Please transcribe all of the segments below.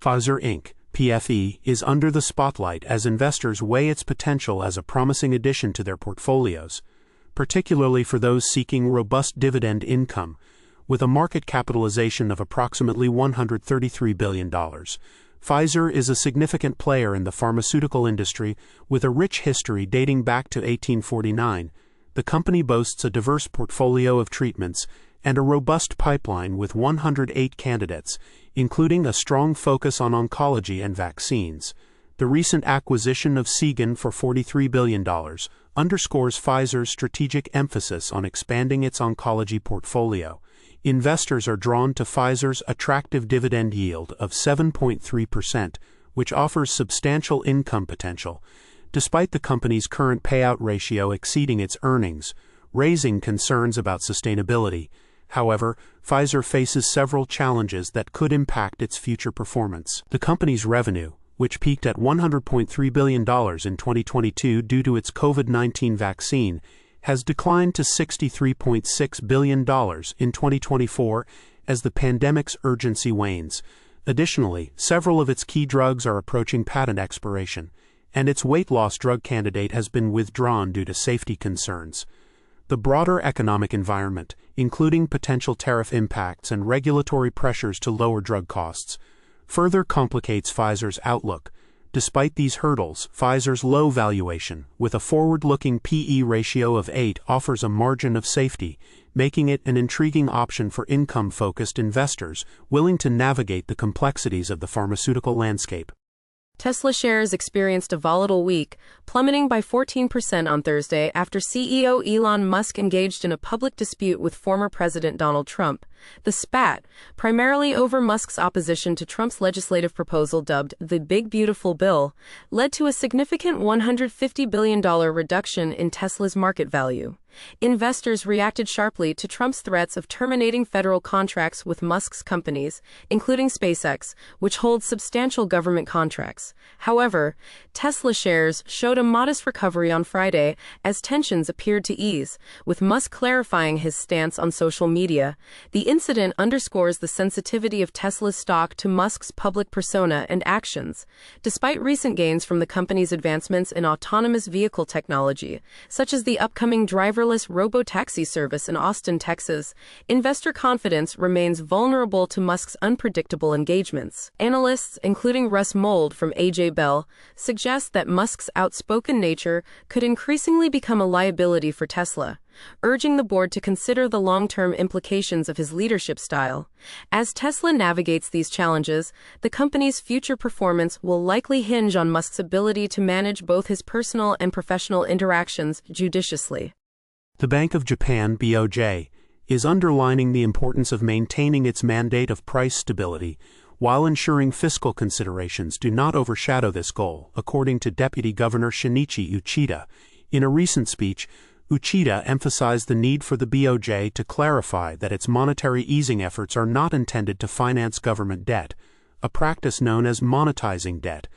Pfizer Inc. (PFE) is under the spotlight as investors weigh its potential as a promising addition to their portfolios, particularly for those seeking robust dividend income. With a market capitalization of approximately $133 billion, Pfizer is a significant player in the pharmaceutical industry with a rich history dating back to 1849. The company boasts a diverse portfolio of treatments and a robust pipeline with 108 candidates, including a strong focus on oncology and vaccines. The recent acquisition of Seagen for $43 billion underscores Pfizer's strategic emphasis on expanding its oncology portfolio. Investors are drawn to Pfizer's attractive dividend yield of 7.3%, which offers substantial income potential, despite the company's current payout ratio exceeding its earnings, raising concerns about sustainability. However, Pfizer faces several challenges that could impact its future performance. The company's revenue, which peaked at $100.3 billion in 2022 due to its COVID-19 vaccine, has declined to $63.6 billion in 2024 as the pandemic's urgency wanes. Additionally, several of its key drugs are approaching patent expiration, and its weight loss drug candidate has been withdrawn due to safety concerns. The broader economic environment, including potential tariff impacts and regulatory pressures to lower drug costs, further complicates Pfizer's outlook. Despite these hurdles, Pfizer's low valuation, with a forward-looking P/E ratio of 8, offers a margin of safety, making it an intriguing option for income-focused investors willing to navigate the complexities of the pharmaceutical landscape. Tesla shares experienced a volatile week, plummeting by 14% on Thursday after CEO Elon Musk engaged in a public dispute with former President Donald Trump. The spat, primarily over Musk's opposition to Trump's legislative proposal dubbed the Big Beautiful Bill, led to a significant $150 billion reduction in Tesla's market value. Investors reacted sharply to Trump's threats of terminating federal contracts with Musk's companies, including SpaceX, which holds substantial government contracts. However, Tesla shares showed a modest recovery on Friday as tensions appeared to ease, with Musk clarifying his stance on social media. The incident underscores the sensitivity of Tesla's stock to Musk's public persona and actions. Despite recent gains from the company's advancements in autonomous vehicle technology, such as the upcoming driverless robo-taxi service in Austin, Texas, investor confidence remains vulnerable to Musk's unpredictable engagements. Analysts, including Russ Mould from AJ Bell, suggest that Musk's outspoken nature could increasingly become a liability for Tesla, urging the board to consider the long-term implications of his leadership style. As Tesla navigates these challenges, the company's future performance will likely hinge on Musk's ability to manage both his personal and professional interactions judiciously. The Bank of Japan (BOJ) is underlining the importance of maintaining its mandate of price stability while ensuring fiscal considerations do not overshadow this goal, according to Deputy Governor Shinichi Uchida. In a recent speech, Uchida emphasized the need for the BOJ to clarify that its monetary easing efforts are not intended to finance government debt, a practice known as monetizing debt,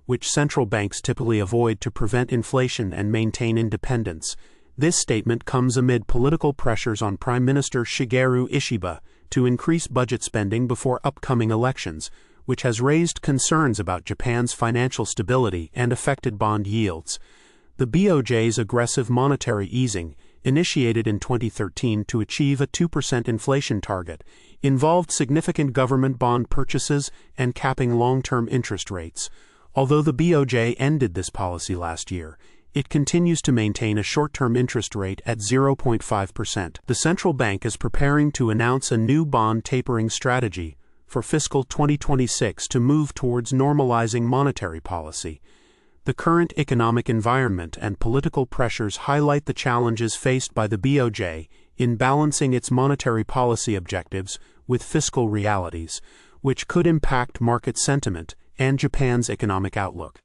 which central banks typically avoid to prevent inflation and maintain independence. This statement comes amid political pressures on Prime Minister Shigeru Ishiba to increase budget spending before upcoming elections, which has raised concerns about Japan's financial stability and affected bond yields. The BOJ's aggressive monetary easing, initiated in 2013 to achieve a 2% inflation target, involved significant government bond purchases and capping long-term interest rates. Although the BOJ ended this policy last year, it continues to maintain a short-term interest rate at 0.5%. The central bank is preparing to announce a new bond tapering strategy for fiscal 2026 to move towards normalizing monetary policy. The current economic environment and political pressures highlight the challenges faced by the BOJ in balancing its monetary policy objectives with fiscal realities, which could impact market sentiment and Japan's economic outlook.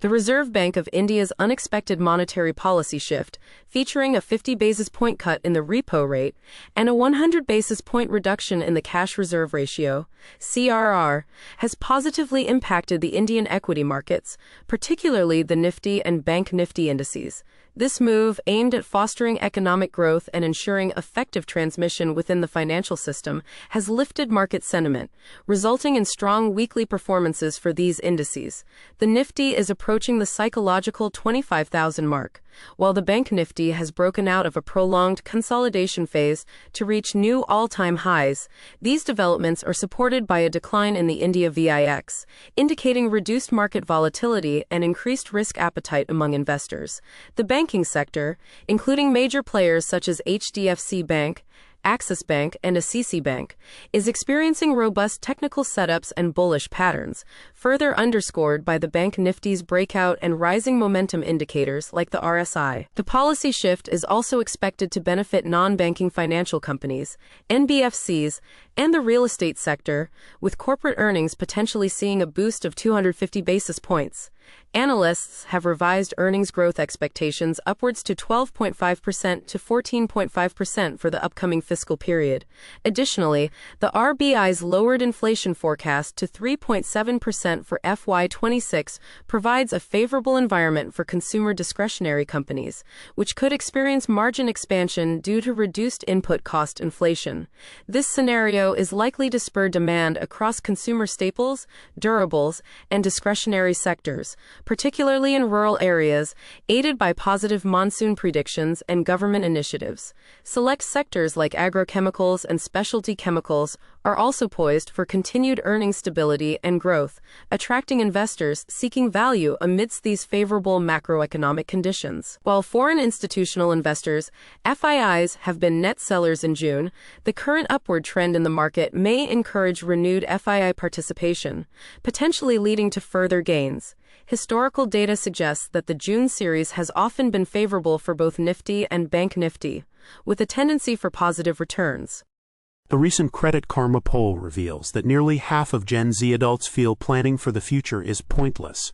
The Reserve Bank of India's unexpected monetary policy shift, featuring a 50 basis point cut in the repo rate and a 100 basis point reduction in the cash reserve ratio, CRR, has positively impacted the Indian equity markets, particularly the Nifty and Bank Nifty indices. This move, aimed at fostering economic growth and ensuring effective transmission within the financial system, has lifted market sentiment, resulting in strong weekly performances for these indices. The Nifty is approaching the psychological 25,000 mark, while the Bank Nifty has broken out of a prolonged consolidation phase to reach new all-time highs. These developments are supported by a decline in the India VIX, indicating reduced market volatility and increased risk appetite among investors. The banking sector, including major players such as HDFC Bank, Axis Bank, and Assisi Bank, is experiencing robust technical setups and bullish patterns, further underscored by the Bank Nifty's breakout and rising momentum indicators like the RSI. The policy shift is also expected to benefit non-banking financial companies, NBFCs, and the real estate sector, with corporate earnings potentially seeing a boost of 250 basis points. Analysts have revised earnings growth expectations upwards to 12.5% to 14.5% for the upcoming fiscal period. Additionally, the RBI's lowered inflation forecast to 3.7% for FY26 provides a favorable environment for consumer discretionary companies, which could experience margin expansion due to reduced input cost inflation. This scenario is likely to spur demand across consumer staples, durables, and discretionary sectors, particularly in rural areas, aided by positive monsoon predictions and government initiatives. Select sectors like agrochemicals and specialty chemicals are also poised for continued earnings stability and growth, attracting investors seeking value amidst these favorable macroeconomic conditions. While foreign institutional investors, FIIs, have been net sellers in June, the current upward trend in the market may encourage renewed FII participation, potentially leading to further gains. Historical data suggests that the June series has often been favorable for both Nifty and Bank Nifty, with a tendency for positive returns. A recent Credit Karma poll reveals that nearly half of Gen Z adults feel planning for the future is pointless,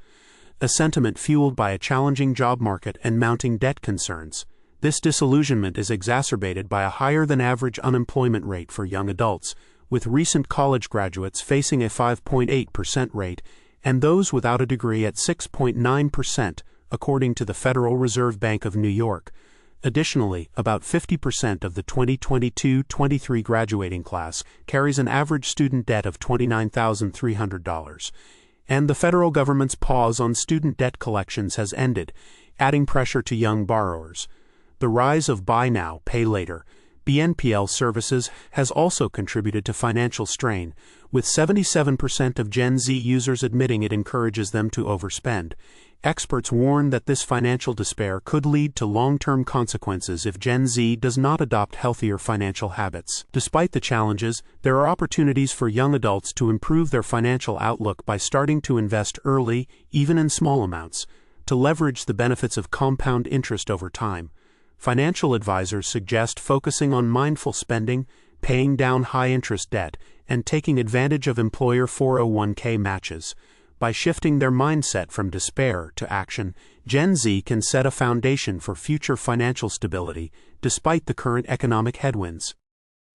a sentiment fueled by a challenging job market and mounting debt concerns. This disillusionment is exacerbated by a higher-than-average unemployment rate for young adults, with recent college graduates facing a 5.8% rate and those without a degree at 6.9%, according to the Federal Reserve Bank of New York. Additionally, about 50% of the 2022-23 graduating class carries an average student debt of $29,300. And the federal government's pause on student debt collections has ended, adding pressure to young borrowers. The rise of buy now, pay later BNPL services has also contributed to financial strain, with 77% of Gen Z users admitting it encourages them to overspend. Experts warn that this financial despair could lead to long-term consequences if Gen Z does not adopt healthier financial habits. Despite the challenges, there are opportunities for young adults to improve their financial outlook by starting to invest early, even in small amounts, to leverage the benefits of compound interest over time. Financial advisors suggest focusing on mindful spending, paying down high-interest debt, and taking advantage of employer 401k matches. By shifting their mindset from despair to action, Gen Z can set a foundation for future financial stability, despite the current economic headwinds.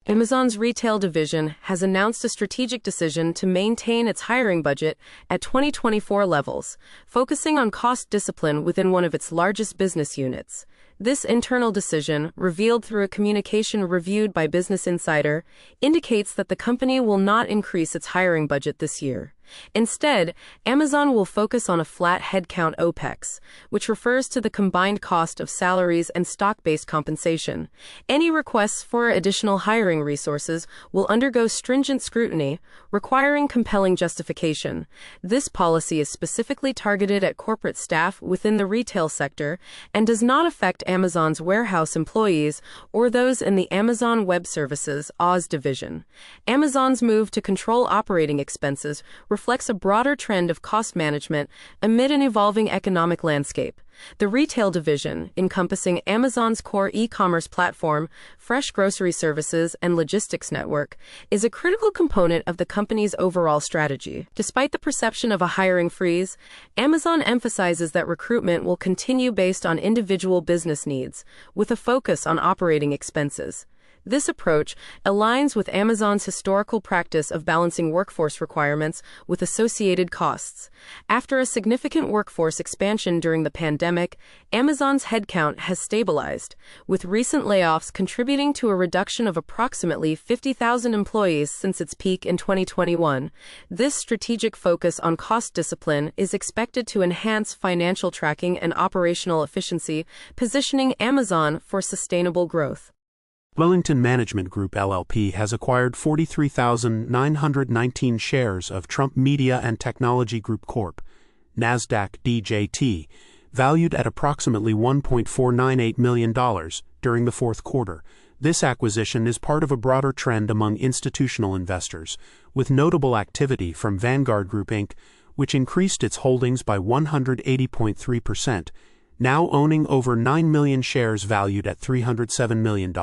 Amazon's retail division has announced a strategic decision to maintain its hiring budget at 2024 levels, focusing on cost discipline within one of its largest business units. This internal decision, revealed through a communication reviewed by Business Insider, indicates that the company will not increase its hiring budget this year. Instead, Amazon will focus on a flat headcount OPEX, which refers to the combined cost of salaries and stock-based compensation. Any requests for additional hiring resources will undergo stringent scrutiny, requiring compelling justification. This policy is specifically targeted at corporate staff within the retail sector and does not affect Amazon's warehouse employees or those in the Amazon Web Services (Oz) division. Amazon's move to control operating expenses reflects a broader trend of cost management amid an evolving economic landscape. The retail division, encompassing Amazon's core e-commerce platform, fresh grocery services, and logistics network, is a critical component of the company's overall strategy. Despite the perception of a hiring freeze, Amazon emphasizes that recruitment will continue based on individual business needs, with a focus on operating expenses. This approach aligns with Amazon's historical practice of balancing workforce requirements with associated costs. After a significant workforce expansion during the pandemic, Amazon's headcount has stabilized, with recent layoffs contributing to a reduction of approximately 50,000 employees since its peak in 2021. This strategic focus on cost discipline is expected to enhance financial tracking and operational efficiency, positioning Amazon for sustainable growth. Wellington Management Group LLP has acquired 43,919 shares of Trump Media and Technology Group Corp., NASDAQ DJT, valued at approximately $1.498 million during the fourth quarter. This acquisition is part of a broader trend among institutional investors, with notable activity from Vanguard Group Inc., which increased its holdings by 180.3%, now owning over 9 million shares valued at $307 million.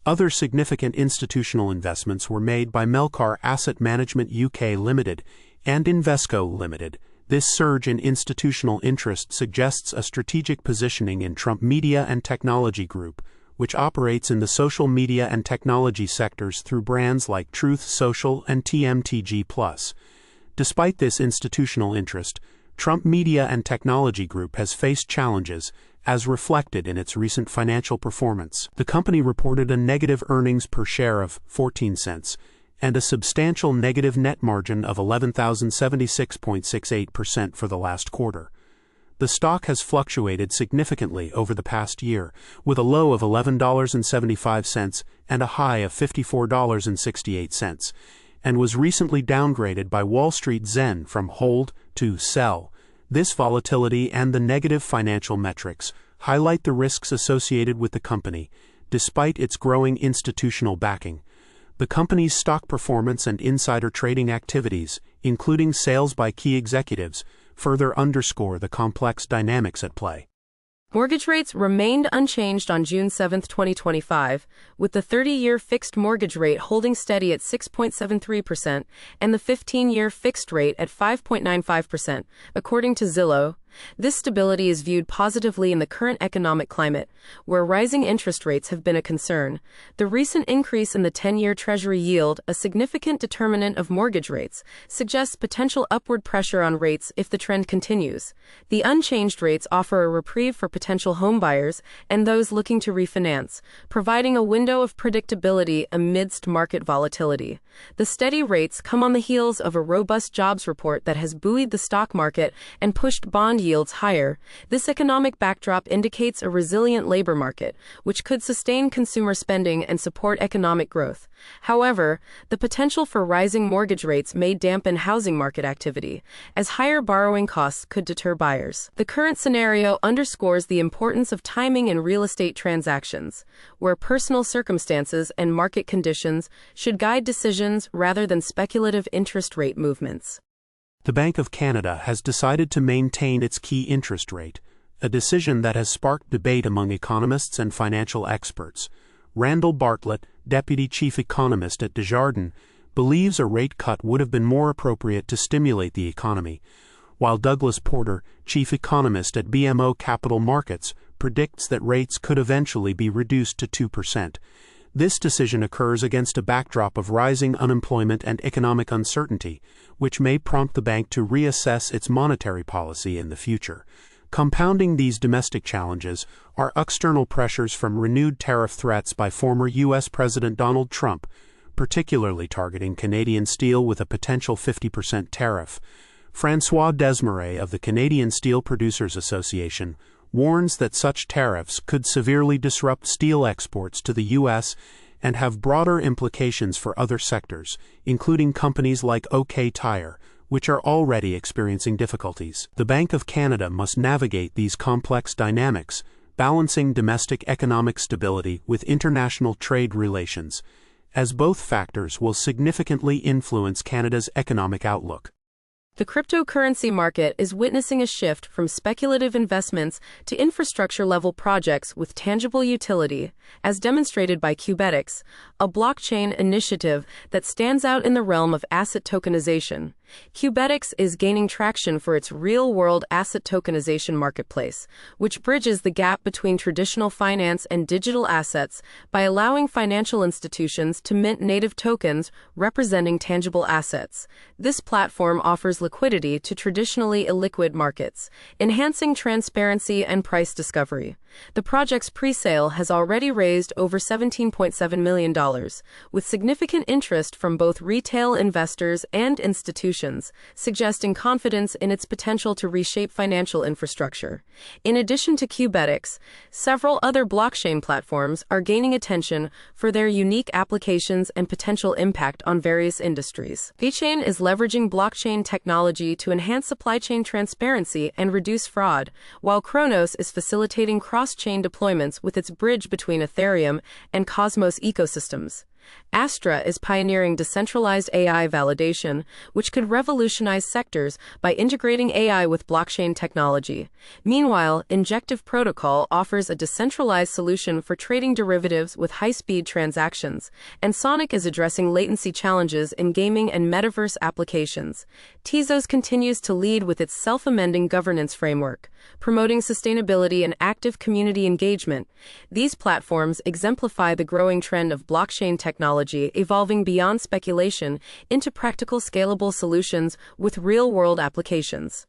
Other significant institutional investments were made by Melcar Asset Management UK Limited and Invesco Limited. This surge in institutional interest suggests a strategic positioning in Trump Media and Technology Group, which operates in the social media and technology sectors through brands like Truth Social and TMTG+. Despite this institutional interest, Trump Media and Technology Group has faced challenges, as reflected in its recent financial performance. The company reported a negative earnings per share of 14 cents and a substantial negative net margin of 11,076.68% for the last quarter. The stock has fluctuated significantly over the past year, with a low of $11.75 and a high of $54.68. And was recently downgraded by Wall Street Zen from hold to sell. This volatility and the negative financial metrics highlight the risks associated with the company, despite its growing institutional backing. The company's stock performance and insider trading activities, including sales by key executives, further underscore the complex dynamics at play. Mortgage rates remained unchanged on June 7, 2025, with the 30-year fixed mortgage rate holding steady at 6.73% and the 15-year fixed rate at 5.95%, according to Zillow. This stability is viewed positively in the current economic climate, where rising interest rates have been a concern. The recent increase in the 10-year Treasury yield, a significant determinant of mortgage rates, suggests potential upward pressure on rates if the trend continues. The unchanged rates offer a reprieve for potential homebuyers and those looking to refinance, providing a window of predictability amidst market volatility. The steady rates come on the heels of a robust jobs report that has buoyed the stock market and pushed bond yields higher. This economic backdrop indicates a resilient labor market, which could sustain consumer spending and support economic growth. However, the potential for rising mortgage rates may dampen housing market activity, as higher borrowing costs could deter buyers. The current scenario underscores the importance of timing in real estate transactions, where personal circumstances and market conditions should guide decisions rather than speculative interest rate movements. The Bank of Canada has decided to maintain its key interest rate, a decision that has sparked debate among economists and financial experts. Randall Bartlett, Deputy Chief Economist at Desjardins, believes a rate cut would have been more appropriate to stimulate the economy, while Douglas Porter, Chief Economist at BMO Capital Markets, predicts that rates could eventually be reduced to 2%. This decision occurs against a backdrop of rising unemployment and economic uncertainty, which may prompt the bank to reassess its monetary policy in the future. Compounding these domestic challenges are external pressures from renewed tariff threats by former U.S. President Donald Trump, particularly targeting Canadian steel with a potential 50% tariff. François Desmarais of the Canadian Steel Producers Association warns that such tariffs could severely disrupt steel exports to the U.S. and have broader implications for other sectors, including companies like OK Tire, which are already experiencing difficulties. The Bank of Canada must navigate these complex dynamics, balancing domestic economic stability with international trade relations, as both factors will significantly influence Canada's economic outlook. The cryptocurrency market is witnessing a shift from speculative investments to infrastructure-level projects with tangible utility, as demonstrated by Qubetics, a blockchain initiative that stands out in the realm of asset tokenization. Qubetics is gaining traction for its real-world asset tokenization marketplace, which bridges the gap between traditional finance and digital assets by allowing financial institutions to mint native tokens representing tangible assets. This platform offers liquidity to traditionally illiquid markets, enhancing transparency and price discovery. The project's pre-sale has already raised over $17.7 million, with significant interest from both retail investors and institutions, suggesting confidence in its potential to reshape financial infrastructure. In addition to Qubetics, several other blockchain platforms are gaining attention for their unique applications and potential impact on various industries. VeChain is leveraging blockchain technology to enhance supply chain transparency and reduce fraud, while Kronos is facilitating cross-chain deployments with its bridge between Ethereum and Cosmos ecosystems. Astra is pioneering decentralized AI validation, which could revolutionize sectors by integrating AI with blockchain technology. Meanwhile, Injective Protocol offers a decentralized solution for trading derivatives with high-speed transactions, and Sonic is addressing latency challenges in gaming and metaverse applications. Tezos continues to lead with its self-amending governance framework, promoting sustainability and active community engagement. These platforms exemplify the growing trend of blockchain technology evolving beyond speculation into practical, scalable solutions with real-world applications.